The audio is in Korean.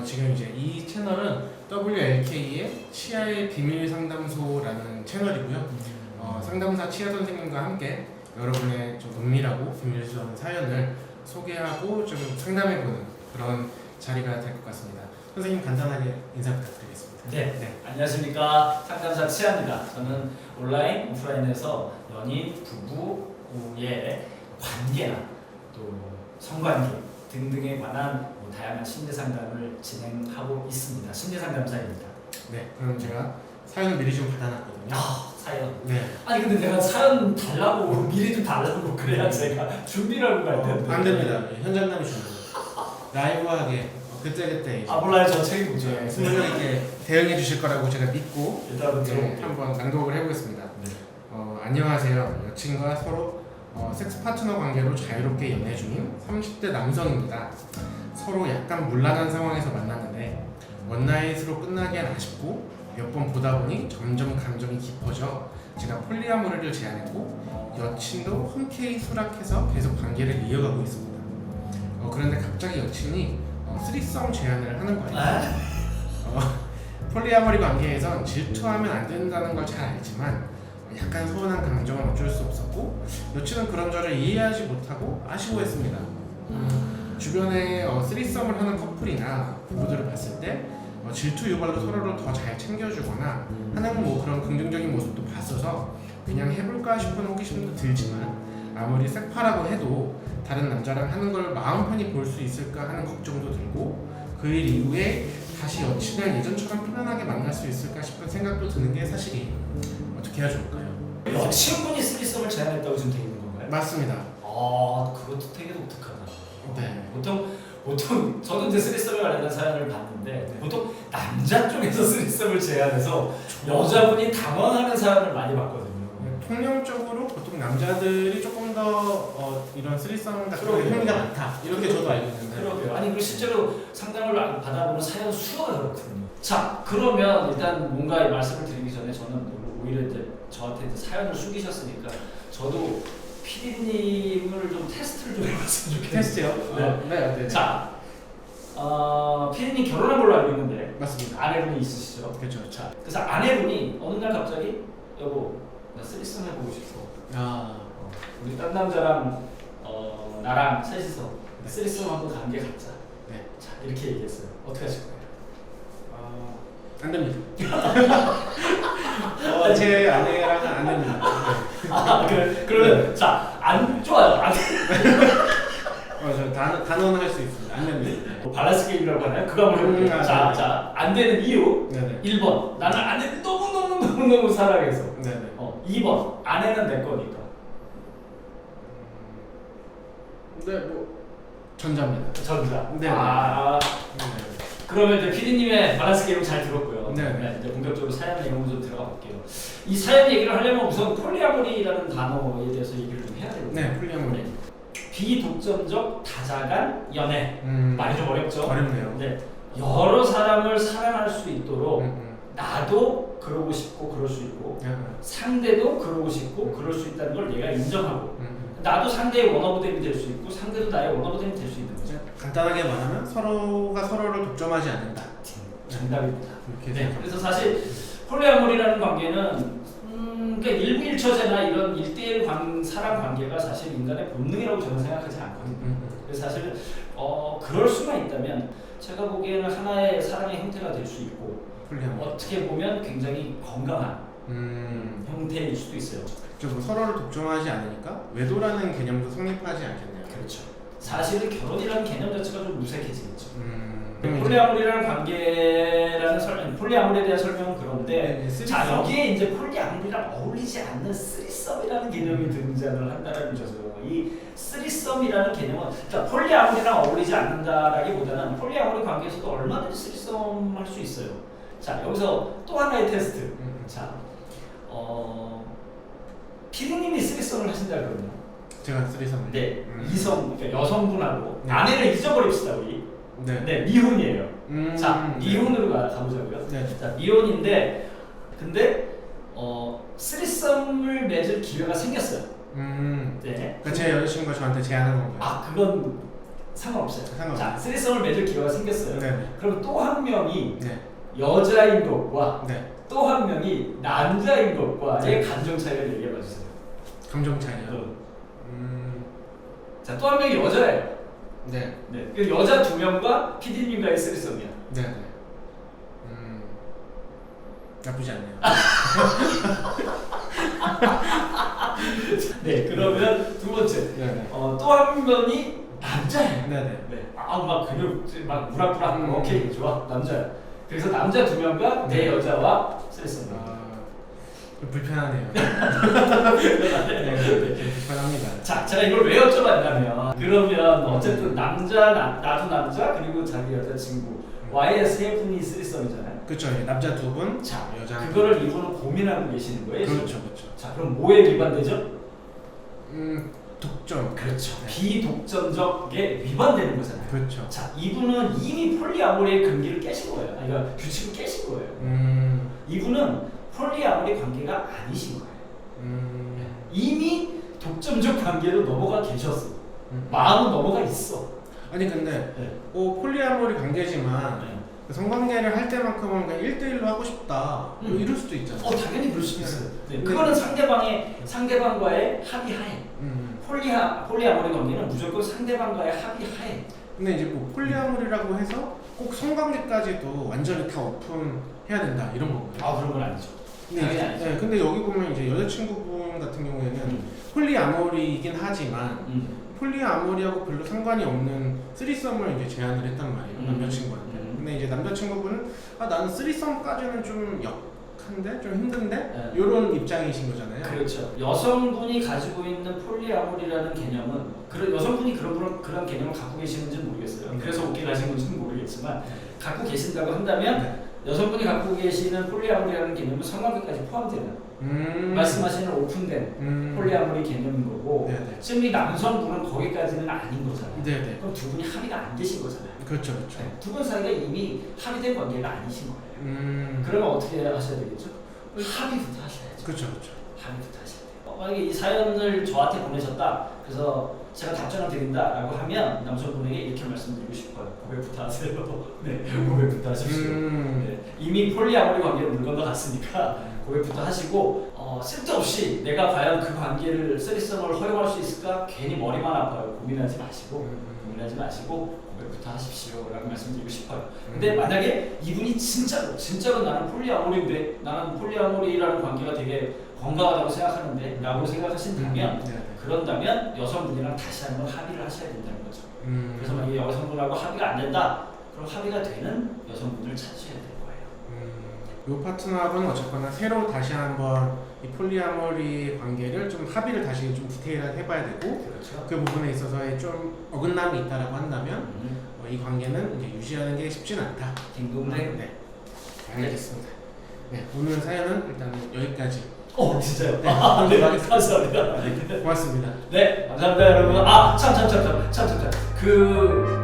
지금 이제 이 채널은 WLK의 치아의 비밀 상담소라는 채널이고요. 상담사 치아 선생님과 함께 여러분의 좀 은밀하고 비밀스러운 사연을 소개하고 좀 상담해보는 그런 자리가 될 것 같습니다. 선생님 간단하게 인사 부탁드리겠습니다. 네. 안녕하십니까. 상담사 치아입니다. 저는 온라인, 오프라인에서 연인, 부부의 관계나 또 성관계 등등에 관한 다양한 심리 상담을 진행하고 있습니다. 심리 상담사입니다. 네, 그럼 제가 사연을 미리 좀 받아놨거든요. 사연. 네. 아니 근데 내가 사연 달라고 미리 좀 달라고 그래야 제가 준비를 하고 갈 텐데. 안 됩니다. 현장감이 중요해요. 라이브하게 그때그때 이제 몰라요. 저 책임 못 져요. 스물명 있게 대응해 주실 거라고 제가 믿고 일단은 들어볼게요. 한번 낭독을 해보겠습니다. 네. 안녕하세요. 여친과 서로 섹스 파트너 관계로 자유롭게 연애 중인 30대 남성입니다. 서로 약간 문란한 상황에서 만났는데 원나잇으로 끝나기엔 아쉽고 몇 번 보다 보니 점점 감정이 깊어져 제가 폴리아모리를 제안했고 여친도 흔쾌히 수락해서 계속 관계를 이어가고 있습니다. 그런데 갑자기 여친이 쓰리썸 제안을 하는 거예요. 폴리아모리 관계에선 질투하면 안 된다는 걸 잘 알지만 약간 서운한 감정은 어쩔 수 없었고 여친은 그런 저를 이해하지 못하고 아쉬워했습니다. 주변에 쓰리썸을 하는 커플이나 부부들을 봤을 때 질투 유발로 서로를 더 잘 챙겨주거나 하는 그런 긍정적인 모습도 봤어서 그냥 해볼까 싶은 호기심도 들지만 아무리 섹파라고 해도 다른 남자랑 하는 걸 마음 편히 볼 수 있을까 하는 걱정도 들고 그 일 이후에 다시 여친을 예전처럼 편안하게 만날 수 있을까 싶은 생각도 드는 게 사실이에요. 어떻게 해야 좋을까요? 여친분이 쓰리썸을 제안했다고 지금 돼 있는 건가요? 맞습니다. 그것도 되게 독특하다. 네. 보통 저도 이제 쓰리썸에 관련된 사연을 봤는데 보통 남자 쪽에서 쓰리썸을 제안해서 여자분이 당황하는 사연을 많이 봤거든요. 통념적으로 보통 남자들이 조금 더 이런 쓰리썸 같은 게 흥미가 많다 이렇게 저도 알고 있는데. 그러게요. 아니 그리고 실제로 상담을 받아보는 사연 수가 그렇거든요. 자 그러면 일단 뭔가 이 말씀을 드리기 전에 저는 오히려 이제 저한테 이제 사연을 숨기셨으니까 저도 PD님을 좀 테스트를 좀 해봤으면 좋겠어요. 테스트요? 네. 자, PD님 결혼한 걸로 알고 있는데 맞습니다. 아내분이 있으시죠? 그렇죠. 자, 그래서 아내분이 어느 날 갑자기 여보 나 쓰리썸 해보고 싶어. 우리 딴 남자랑 나랑 셋이서 쓰리썸 한번 관계 갖자. 네. 자 이렇게 얘기했어요. 어떻게 하실 거예요? 안 됩니다. 제 아내랑은 안 됩니다. 그러면 자 안 좋아요. 안 저 단언 할 수 있습니다. 안 됩니다. 밸런스 게임이라고 하나요? 그거 한번 해볼게요. 자, 안 되는 이유. 네네. 1번 나는 아내를 너무 사랑해서. 네네. 2번 아내는 내 거니까. 네, 전자입니다. 전자. 네. 그러면 이제 PD님의 밸런스 게임 잘 들었고요. 네. 이제 본격적으로 사연 내용 좀 들어가 볼게요. 이 사연 얘기를 하려면 우선 폴리아모리라는 단어에 대해서 얘기를 좀 해야 되거든요. 네, 폴리아모리. 비독점적 다자간 연애. 말이 좀 어렵죠? 어렵네요. 네. 여러 사람을 사랑할 수 있도록 나도 그러고 싶고 그럴 수 있고 상대도 그러고 싶고 그럴 수 있다는 걸 내가 인정하고 나도 상대의 원어브댐이 될 수 있고 상대도 나의 원어브댐이 될 수 있는 거죠. 간단하게 말하면 서로가 서로를 독점하지 않는다. 정답입니다. 이렇게 네. 그래서 사실 폴리아모리라는 관계는 그러니까 일부일처제나 이런 1대1 사랑 관계가 사실 인간의 본능이라고 저는 생각하지 않거든요. 그래서 사실 그럴 수만 있다면 제가 보기에는 하나의 사랑의 형태가 될 수 있고 어떻게 보면 굉장히 건강한 형태일 수도 있어요. 서로를 독점하지 않으니까 외도라는 개념도 성립하지 않겠네요. 그렇죠. 사실은 결혼이라는 개념 자체가 좀 무색해지겠죠. 폴리아모리라는 폴리아모리에 대한 설명은 그런데 네, 자 여기에 이제 폴리아모리랑 어울리지 않는 쓰리썸이라는 개념이 등장을 한다는 거죠. 이 쓰리썸이라는 개념은 그러니까 폴리아모리랑 어울리지 않는다라기보다는 폴리아모리 관계에서도 얼마든지 쓰리썸 할 수 있어요. 자 여기서 또 하나의 테스트. 자 피디님이 쓰리썸을 하신다 그러면 제가 쓰리썸. 네 이성 그러니까 여성분하고 네. 아내를 잊어버립시다 우리. 네. 미혼이에요. 자 네. 미혼으로 가보자고요. 네. 자 미혼인데 근데 쓰리썸을 맺을 기회가 생겼어요. 네. 그러니까 제 여자친구가 저한테 제안한 건가요? 그건 상관없어요. 상관없어요. 자, 쓰리썸을 맺을 기회가 생겼어요. 네. 그럼 또 한 명이 네. 여자인 것과 네. 또 한 명이 남자인 것과의 감정 차이를 얘기해 봐 주세요. 감정 차이요. 자, 또 한 명이 여자예요. 네. 네. 그 여자 2명과 PD님과의 쓰리썸이야. 네. 네. 나쁘지 않네요. 네, 그러면 두 번째. 네. 또 한 명이 남자예요. 네. 네. 막 근육 막 무락무락 오케이 좋아 남자야. 그래서 남자 2명과 내 여자와 쓰리썸. 좀 불편하네요. 네. 불편합니다. 자, 제가 이걸 왜 여쭤봤냐면 그러면 어쨌든 남자 나도 남자 그리고 자기 여자친구와의 세 분이 쓰리썸이잖아요. 그렇죠. 남자 두 분, 자, 여자 한 그거를 이분은 고민하고 계시는 거예요. 그렇죠, 지금? 그렇죠. 자, 그럼 뭐에 위반되죠? 독점. 그렇죠. 네. 비독점적에 위반되는 거잖아요. 그렇죠. 자, 이분은 이미 폴리아모리의 금기를 깨신 거예요. 아니, 그러니까 규칙을 깨신 거예요. 이분은 폴리아모리 관계가 아니신 거예요. 이미 독점적 관계로 넘어가 계셨어. 마음은 넘어가 있어. 아니 근데 네. 폴리아모리 관계지만 네. 성관계를 할 때만큼은 그냥 1대1로 하고 싶다. 이럴 수도 있잖아요. 당연히 그럴 수 있어요. 네. 네. 그거는 상대방과의 합의하에. 폴리아모리 관계는 무조건 상대방과의 합의하에. 근데 이제 뭐 폴리아모리라고 해서 꼭 성관계까지도 완전히 다 오픈해야 된다 이런 건가요? 그런 건 아니죠. 근데, 당연히 아니죠. 네, 근데 여기 보면 이제 여자친구분 같은 경우에는 폴리아모리이긴 하지만 폴리아모리하고 별로 상관이 없는 쓰리썸을 이제 제안을 했단 말이에요. 남자친구한테. 근데 이제 남자친구분은 나는 쓰리썸까지는 좀 역한데? 좀 힘든데? 이런 입장이신 거잖아요. 그렇죠. 여성분이 가지고 있는 폴리아모리라는 개념은 여성분이 그런 개념을 갖고 계시는지는 모르겠어요. 그래서 오케이 하신 건지는 모르겠지만 갖고 계신다고 한다면 여성분이 갖고 계시는 폴리아모리라는 개념은 성관계까지 포함되는 말씀하시는 오픈된 폴리아모리 개념인 거고 네네. 지금 이 남성분은 거기까지는 아닌 거잖아요. 네네. 그럼 두 분이 합의가 안 되신 거잖아요. 그렇죠, 그렇죠. 두 분 사이가 이미 합의된 관계가 아니신 거예요. 그러면 어떻게 하셔야 되겠죠? 합의부터 하셔야죠. 그렇죠, 그렇죠. 합의부터 하셔야 돼요. 만약에 이 사연을 저한테 보내셨다. 그래서 제가 답장을 드린다라고 하면 남성분에게 이렇게 말씀드리고 싶어요. 고백부터 하세요. 네, 고백부터 하십시오. 네, 이미 폴리아모리 관계를 물 건너갔으니까 고백부터 하시고 쓸데없이 내가 과연 그 관계를 쓰리썸을 허용할 수 있을까 괜히 머리만 아파요. 고민하지 마시고 고백부터 하십시오라고 말씀드리고 싶어요. 근데 만약에 이분이 진짜로 나는 폴리아모리인데 나는 폴리아모리라는 관계가 되게 건강하다고 생각하는데 라고 생각하신다면 그런다면 여성분이랑 다시 한번 합의를 하셔야 된다는 거죠. 그래서 만약에 여성분하고 합의가 안 된다 그럼 합의가 되는 여성분을 찾으셔야 될 거예요. 이 파트너하고는 어쨌거나 새로 다시 한번 이 폴리아모리 관계를 좀 합의를 다시 좀 디테일하게 해봐야 되고 그렇죠. 그 부분에 있어서의 좀 어긋남이 있다라고 한다면 이 관계는 이제 유지하는 게 쉽지는 않다. 딩동댕. 네, 알겠습니다. 네, 오늘 사연은 일단 여기까지. 진짜요? 네, 네, 감사합니다. 고맙습니다. 네, 감사합니다, 여러분. 참.